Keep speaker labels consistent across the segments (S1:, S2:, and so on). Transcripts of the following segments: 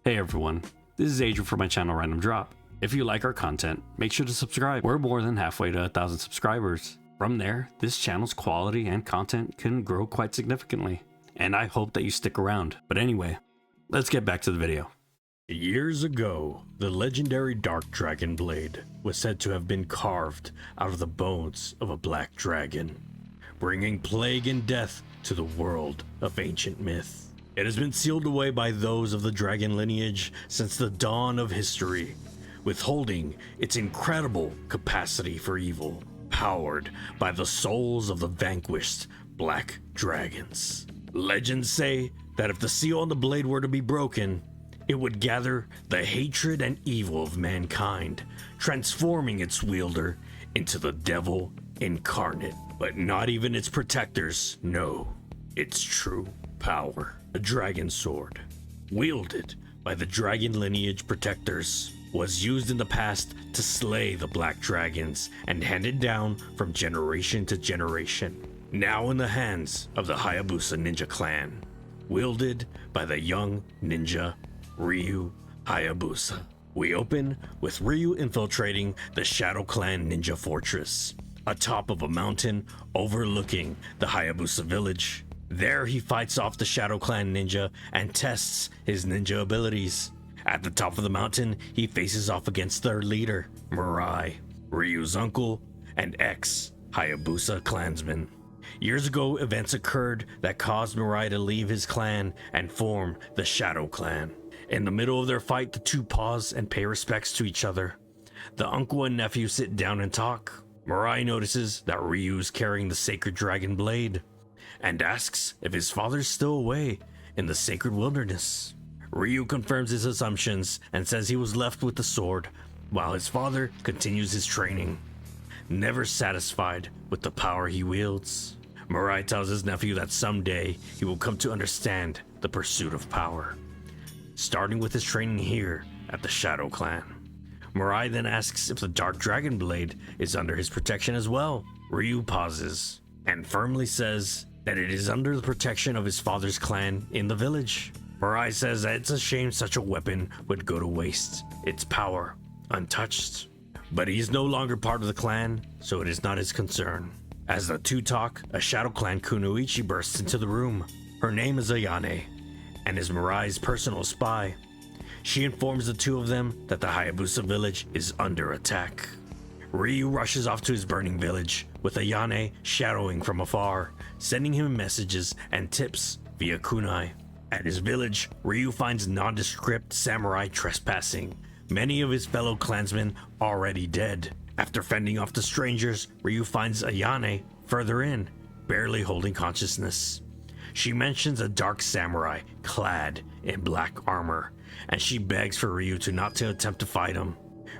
S1: Hey everyone, this is Adrian from my channel Random Drop. If you like our content, make sure to subscribe. We're more than halfway to 1,000 subscribers. From there, this channel's quality and content can grow quite significantly, and I hope that you stick around. But anyway, let's get back to the video.
S2: Years ago, the legendary Dark Dragon Blade was said to have been carved out of the bones of a black dragon, bringing plague and death to the world of ancient myth. It has been sealed away by those of the dragon lineage since the dawn of history, withholding its incredible capacity for evil, powered by the souls of the vanquished black dragons. Legends say that if the seal on the blade were to be broken, it would gather the hatred and evil of mankind, transforming its wielder into the devil incarnate. But not even its protectors know its true power. A dragon sword, wielded by the dragon lineage protectors, was used in the past to slay the black dragons and handed down from generation to generation. Now in the hands of the Hayabusa ninja clan, wielded by the young ninja Ryu Hayabusa. We open with Ryu infiltrating the Shadow Clan ninja fortress, atop of a mountain overlooking the Hayabusa village. There he fights off the Shadow Clan ninja and tests his ninja abilities. At the top of the mountain, he faces off against their leader, Mirai, Ryu's uncle and ex-Hayabusa clansman. Years ago, events occurred that caused Mirai to leave his clan and form the Shadow Clan. In the middle of their fight, the two pause and pay respects to each other. The uncle and nephew sit down and talk. Mirai notices that Ryu is carrying the sacred dragon blade and asks if his father's still away in the sacred wilderness. Ryu confirms his assumptions and says he was left with the sword while his father continues his training, never satisfied with the power he wields. Mirai tells his nephew that someday he will come to understand the pursuit of power, starting with his training here at the Shadow Clan. Mirai then asks if the Dark Dragon Blade is under his protection as well. Ryu pauses and firmly says that it is under the protection of his father's clan in the village. Mirai says that it's a shame such a weapon would go to waste, its power untouched. But he is no longer part of the clan, so it is not his concern. As the two talk, a Shadow Clan kunoichi bursts into the room. Her name is Ayane, and is Mirai's personal spy. She informs the two of them that the Hayabusa village is under attack. Ryu rushes off to his burning village, with Ayane shadowing from afar, sending him messages and tips via kunai. At his village, Ryu finds nondescript samurai trespassing, many of his fellow clansmen already dead. After fending off the strangers, Ryu finds Ayane further in, barely holding consciousness. She mentions a dark samurai clad in black armor, and she begs for Ryu not to attempt to fight him.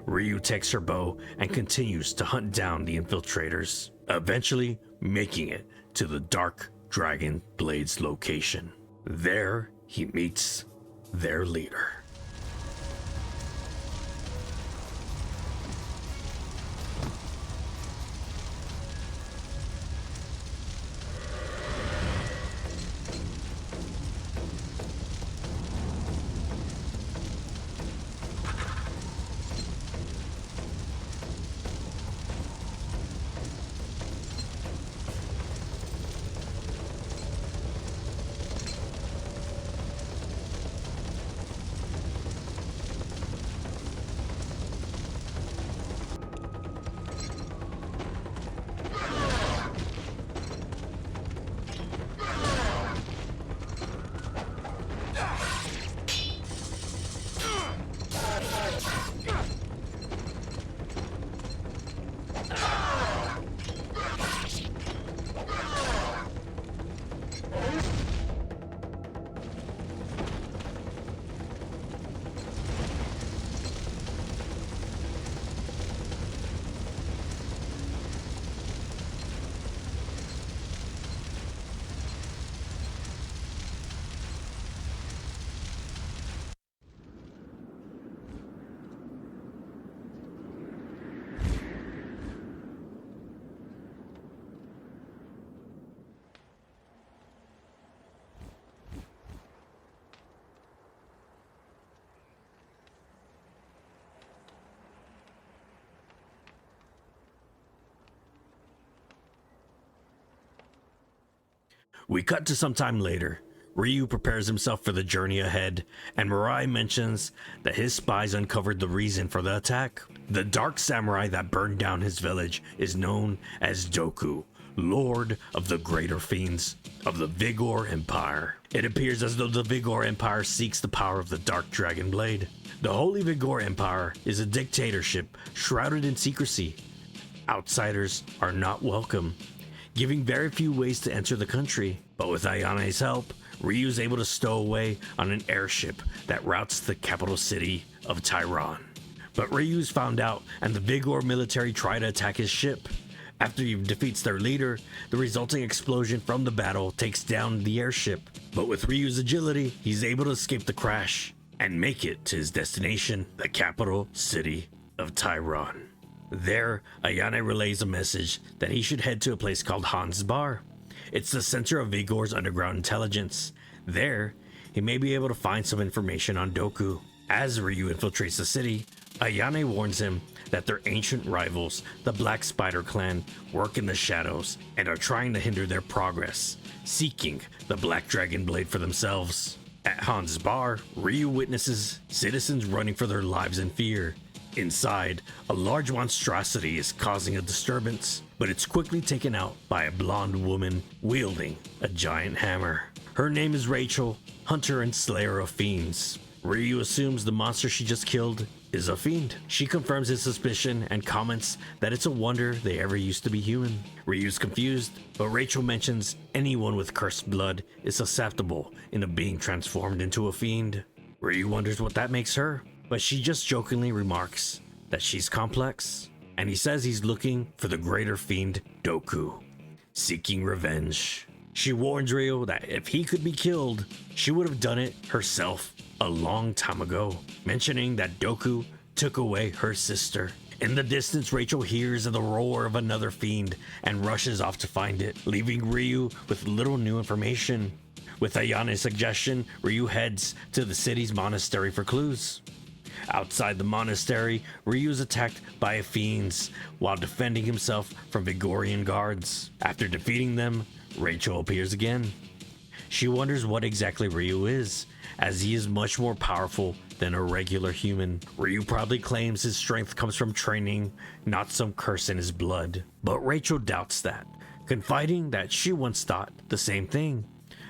S2: Ryu takes her bow and continues to hunt down the infiltrators, eventually making it to the Dark Dragon Blade's location. There he meets their leader. We cut to some time later. Ryu prepares himself for the journey ahead, and Mirai mentions that his spies uncovered the reason for the attack. The dark samurai that burned down his village is known as Doku, Lord of the Greater Fiends of the Vigor Empire. It appears as though the Vigor Empire seeks the power of the Dark Dragon Blade. The Holy Vigor Empire is a dictatorship shrouded in secrecy. Outsiders are not welcome, giving very few ways to enter the country. But with Ayane's help, Ryu is able to stow away on an airship that routes to the capital city of Tyron. But Ryu's found out, and the Vigor military try to attack his ship. After he defeats their leader, the resulting explosion from the battle takes down the airship. But with Ryu's agility, he's able to escape the crash and make it to his destination, the capital city of Tyron. There, Ayane relays a message that he should head to a place called Han's Bar. It's the center of Vigor's underground intelligence. There, he may be able to find some information on Doku. As Ryu infiltrates the city, Ayane warns him that their ancient rivals, the Black Spider Clan, work in the shadows and are trying to hinder their progress, seeking the Black Dragon Blade for themselves. At Han's Bar, Ryu witnesses citizens running for their lives in fear. Inside, a large monstrosity is causing a disturbance, but it's quickly taken out by a blonde woman wielding a giant hammer. Her name is Rachel, hunter and slayer of fiends. Ryu assumes the monster she just killed is a fiend. She confirms his suspicion and comments that it's a wonder they ever used to be human. Ryu's confused, but Rachel mentions anyone with cursed blood is susceptible in being transformed into a fiend. Ryu wonders what that makes her, but she just jokingly remarks that she's complex, and he says he's looking for the greater fiend Doku, seeking revenge. She warns Ryu that if he could be killed, she would have done it herself a long time ago, mentioning that Doku took away her sister. In the distance, Rachel hears the roar of another fiend and rushes off to find it, leaving Ryu with little new information. With Ayane's suggestion, Ryu heads to the city's monastery for clues. Outside the monastery, Ryu is attacked by fiends while defending himself from Vigorian guards. After defeating them, Rachel appears again. She wonders what exactly Ryu is, as he is much more powerful than a regular human. Ryu proudly claims his strength comes from training, not some curse in his blood. But Rachel doubts that, confiding that she once thought the same thing,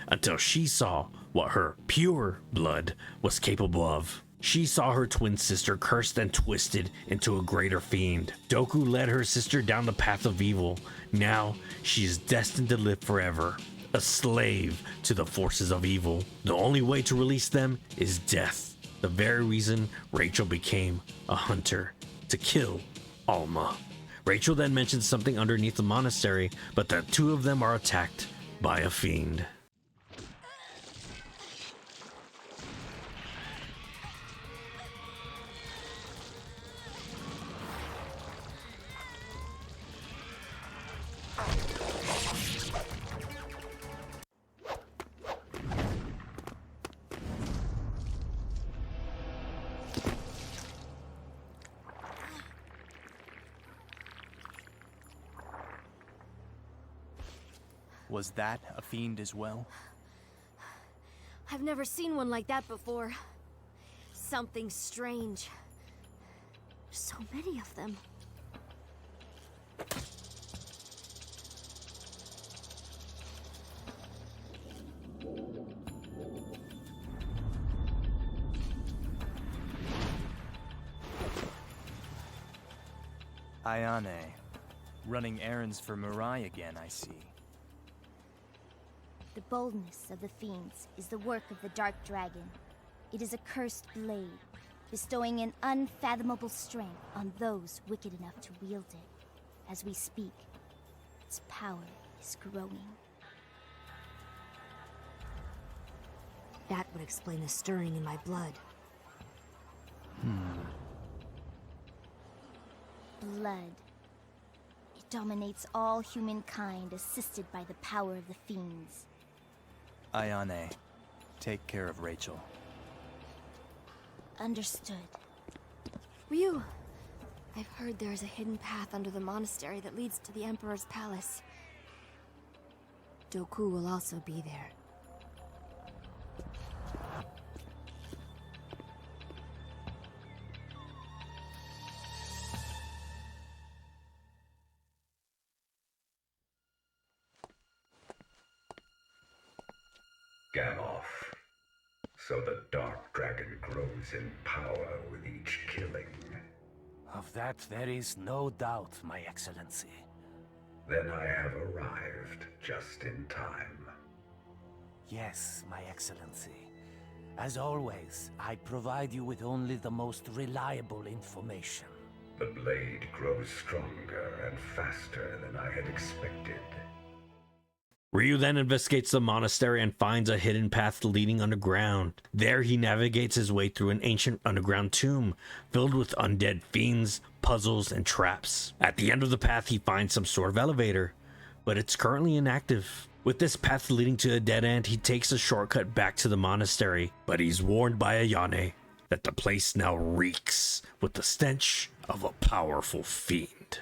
S2: until she saw what her pure blood was capable of. She saw her twin sister cursed and twisted into a greater fiend. Doku led her sister down the path of evil. Now she is destined to live forever, a slave to the forces of evil. The only way to release them is death, the very reason Rachel became a hunter, to kill Alma. Rachel then mentions something underneath the monastery, but the two of them are attacked by a fiend.
S3: Was that a fiend as well?
S4: I've never seen one like that before. Something strange. So many of them.
S3: Ayane, running errands for Mirai again, I see.
S5: The boldness of the fiends is the work of the Dark Dragon. It is a cursed blade, bestowing an unfathomable strength on those wicked enough to wield it. As we speak, its power is growing.
S4: That would explain the stirring in my blood.
S5: Blood. It dominates all humankind, assisted by the power of the fiends.
S3: Ayane, take care of Rachel.
S5: Understood.
S4: Ryu, I've heard there is a hidden path under the monastery that leads to the Emperor's palace. Doku will also be there.
S6: Gamoth. So the Dark Dragon grows in power with each killing.
S7: Of that there is no doubt, my excellency.
S6: Then I have arrived just in time.
S7: Yes, my excellency. As always, I provide you with only the most reliable information.
S6: The blade grows stronger and faster than I had expected.
S2: Ryu then investigates the monastery and finds a hidden path leading underground. There he navigates his way through an ancient underground tomb filled with undead fiends, puzzles, and traps. At the end of the path he finds some sort of elevator, but it's currently inactive. With this path leading to a dead end, he takes a shortcut back to the monastery, but he's warned by Ayane that the place now reeks with the stench of a powerful fiend.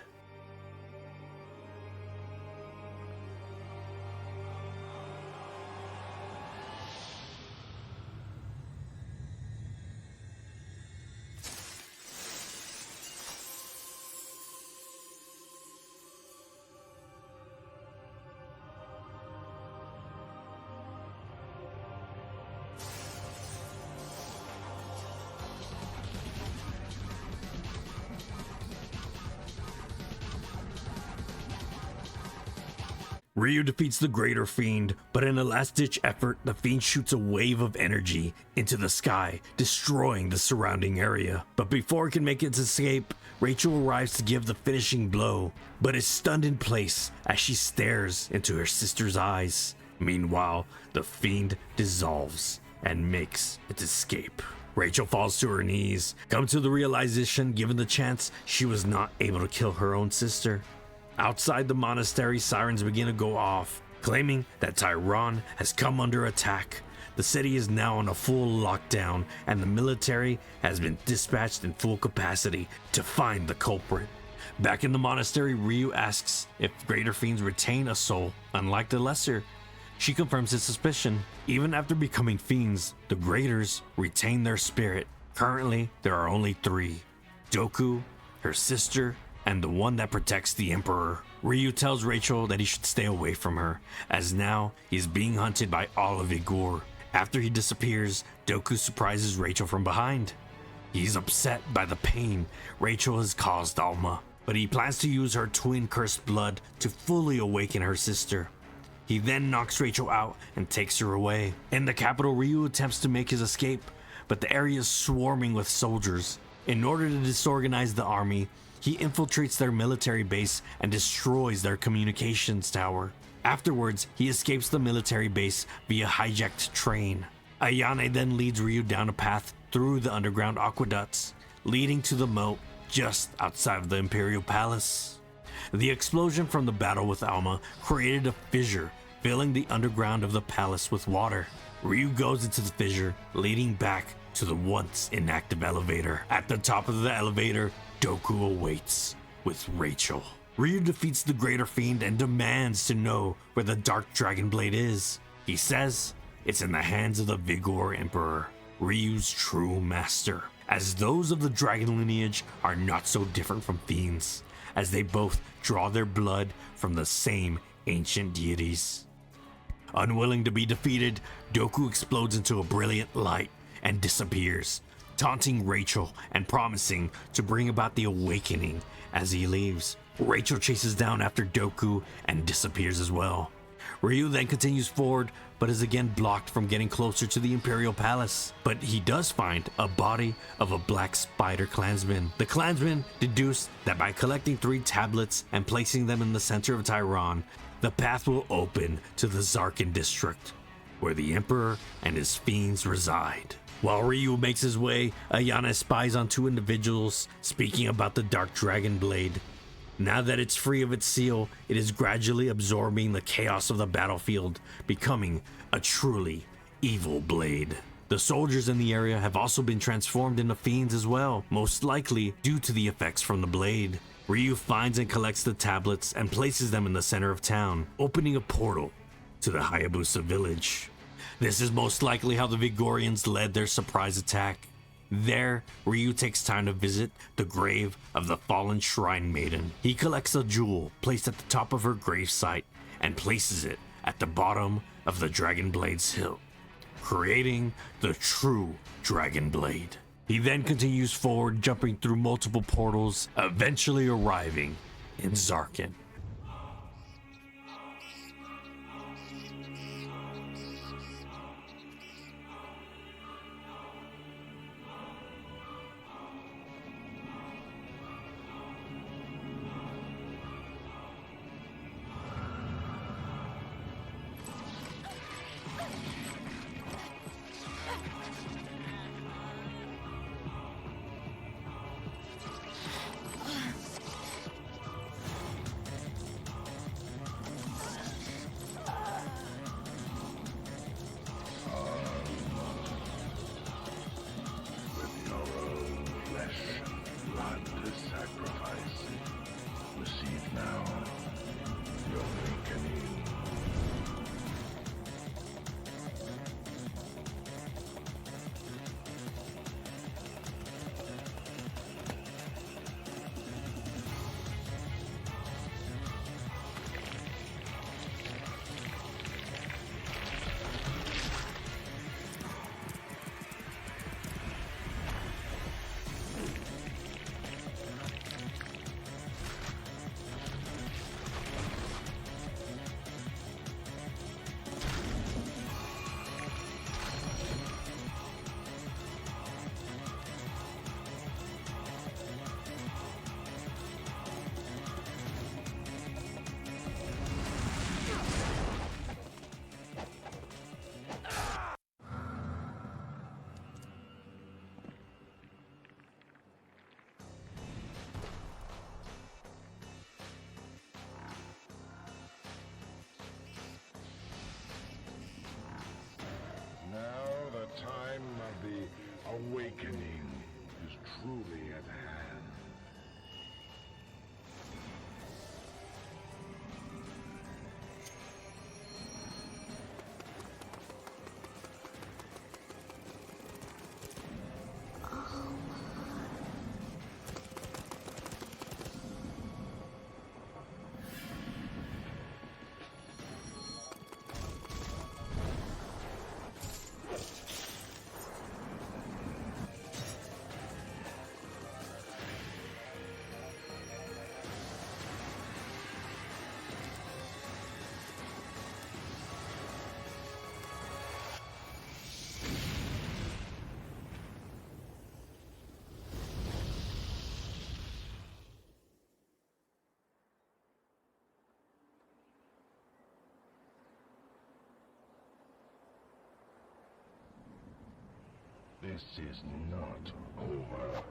S2: Ryu defeats the Greater Fiend, but in a last-ditch effort, the Fiend shoots a wave of energy into the sky, destroying the surrounding area. But before it can make its escape, Rachel arrives to give the finishing blow, but is stunned in place as she stares into her sister's eyes. Meanwhile, the Fiend dissolves and makes its escape. Rachel falls to her knees, comes to the realization, given the chance, she was not able to kill her own sister. Outside the monastery, sirens begin to go off, claiming that Tyron has come under attack. The city is now on a full lockdown, and the military has been dispatched in full capacity to find the culprit. Back in the monastery, Ryu asks if greater fiends retain a soul, unlike the lesser. She confirms his suspicion. Even after becoming fiends, the greaters retain their spirit. Currently, there are only 3. Doku, her sister, and the one that protects the Emperor. Ryu tells Rachel that he should stay away from her, as now he's being hunted by all of Igor. After he disappears, Doku surprises Rachel from behind. He's upset by the pain Rachel has caused Alma, but he plans to use her twin cursed blood to fully awaken her sister. He then knocks Rachel out and takes her away. In the capital, Ryu attempts to make his escape, but the area is swarming with soldiers. In order to disorganize the army, he infiltrates their military base and destroys their communications tower. Afterwards, he escapes the military base via hijacked train. Ayane then leads Ryu down a path through the underground aqueducts, leading to the moat just outside of the Imperial Palace. The explosion from the battle with Alma created a fissure, filling the underground of the palace with water. Ryu goes into the fissure, leading back to the once inactive elevator. At the top of the elevator, Doku awaits with Rachel. Ryu defeats the Greater Fiend and demands to know where the Dark Dragon Blade is. He says it's in the hands of the Vigor Emperor, Ryu's true master, as those of the dragon lineage are not so different from fiends, as they both draw their blood from the same ancient deities. Unwilling to be defeated, Doku explodes into a brilliant light and disappears, taunting Rachel and promising to bring about the awakening as he leaves. Rachel chases down after Doku and disappears as well. Ryu then continues forward, but is again blocked from getting closer to the Imperial Palace. But he does find a body of a black spider clansman. The clansman deduced that by collecting 3 tablets and placing them in the center of Tyron, the path will open to the Zarkin district, where the Emperor and his fiends reside. While Ryu makes his way, Ayane spies on 2 individuals speaking about the Dark Dragon Blade. Now that it's free of its seal, it is gradually absorbing the chaos of the battlefield, becoming a truly evil blade. The soldiers in the area have also been transformed into fiends as well, most likely due to the effects from the blade. Ryu finds and collects the tablets and places them in the center of town, opening a portal to the Hayabusa village. This is most likely how the Vigorians led their surprise attack. There, Ryu takes time to visit the grave of the fallen shrine maiden. He collects a jewel placed at the top of her gravesite and places it at the bottom of the Dragon Blade's hilt, creating the true Dragon Blade. He then continues forward, jumping through multiple portals, eventually arriving in Zarkin.
S6: Time of the awakening is truly at hand. This is not over.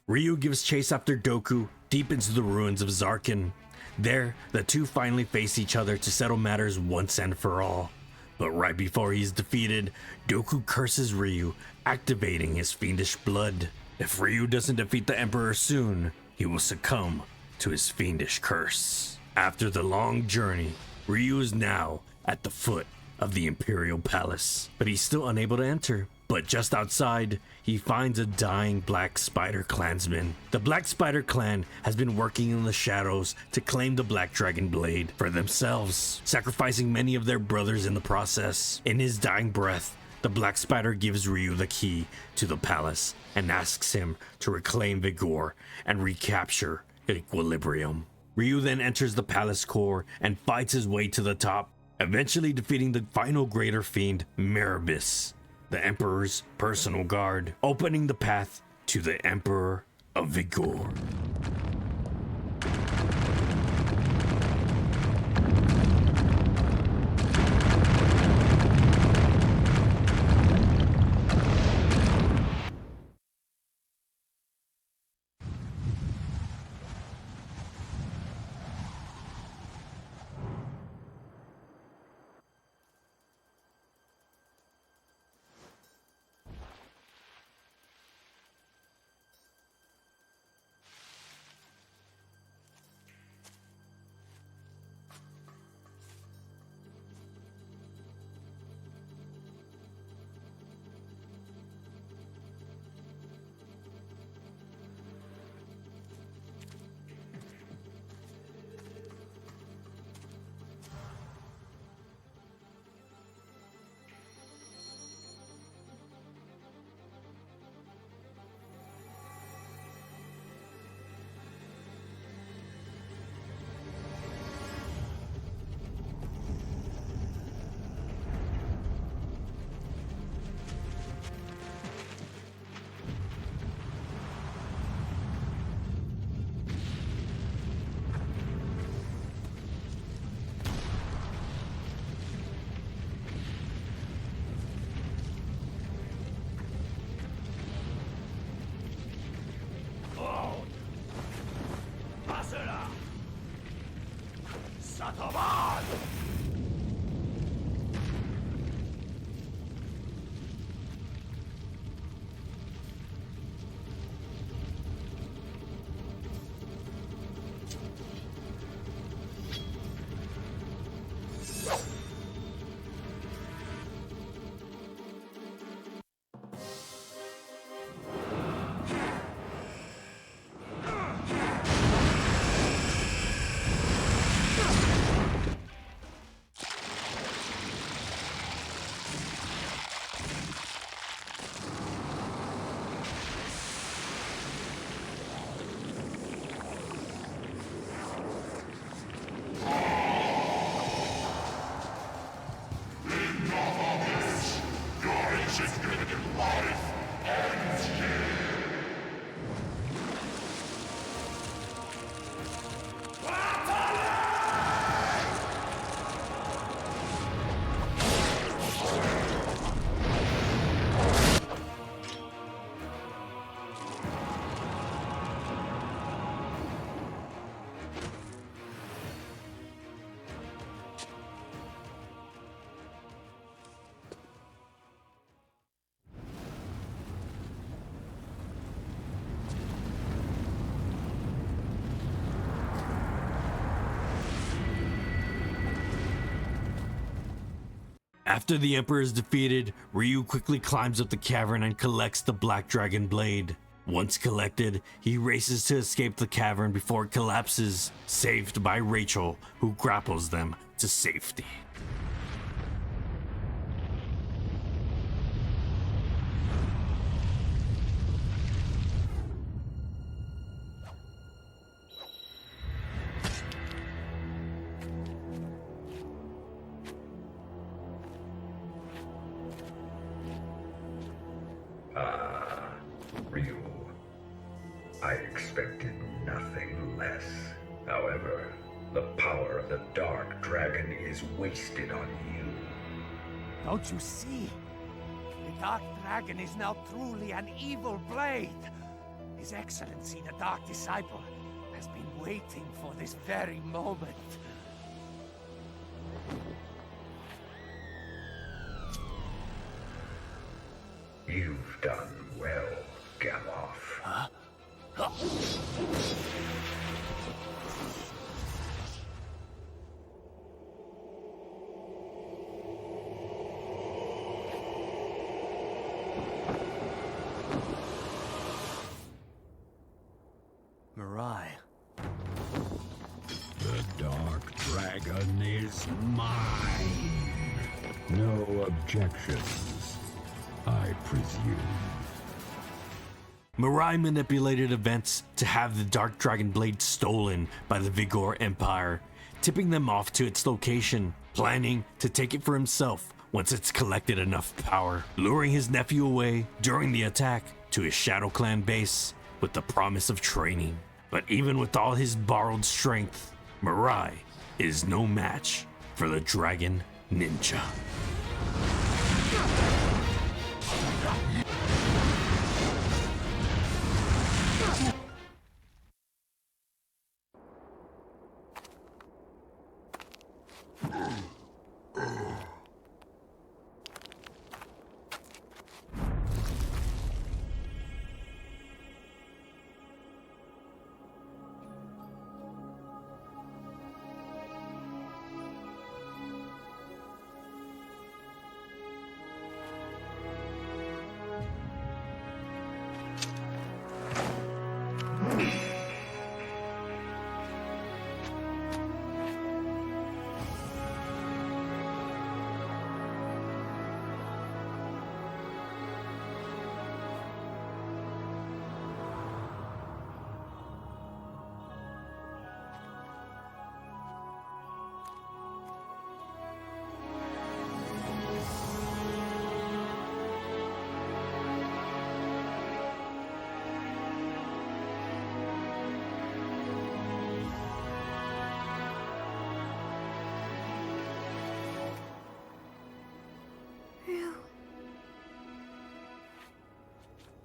S2: Ryu gives chase after Doku deep into the ruins of Zarkin. There, the two finally face each other to settle matters once and for all. But right before he's defeated, Doku curses Ryu, activating his fiendish blood. If Ryu doesn't defeat the Emperor soon, he will succumb to his fiendish curse. After the long journey, Ryu is now at the foot of the Imperial Palace, but he's still unable to enter. But just outside, he finds a dying Black Spider clansman. The Black Spider clan has been working in the shadows to claim the Black Dragon Blade for themselves, sacrificing many of their brothers in the process. In his dying breath, the Black Spider gives Ryu the key to the palace and asks him to reclaim Vigor and recapture equilibrium. Ryu then enters the palace core and fights his way to the top, eventually defeating the final greater fiend, Mirabis, the Emperor's personal guard, opening the path to the Emperor of Vigor. After the Emperor is defeated, Ryu quickly climbs up the cavern and collects the Black Dragon Blade. Once collected, he races to escape the cavern before it collapses, saved by Rachel, who grapples them to safety.
S6: Ryu, I expected nothing less. However, the power of the Dark Dragon is wasted on you.
S7: Don't you see? The Dark Dragon is now truly an evil blade. His Excellency, the Dark Disciple, has been waiting for this very moment.
S6: You've done well, Gamoth.
S7: Huh?
S3: Mirai.
S6: The Dark Dragon is mine. No objections, I presume.
S2: Mirai manipulated events to have the Dark Dragon Blade stolen by the Vigor Empire, tipping them off to its location, planning to take it for himself once it's collected enough power, luring his nephew away during the attack to his Shadow Clan base with the promise of training. But even with all his borrowed strength, Mirai is no match for the Dragon Ninja.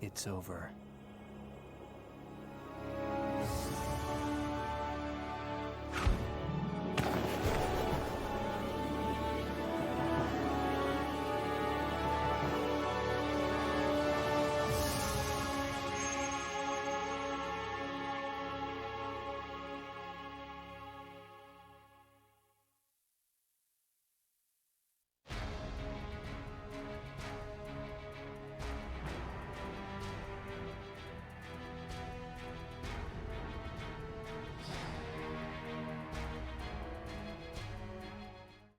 S3: It's over.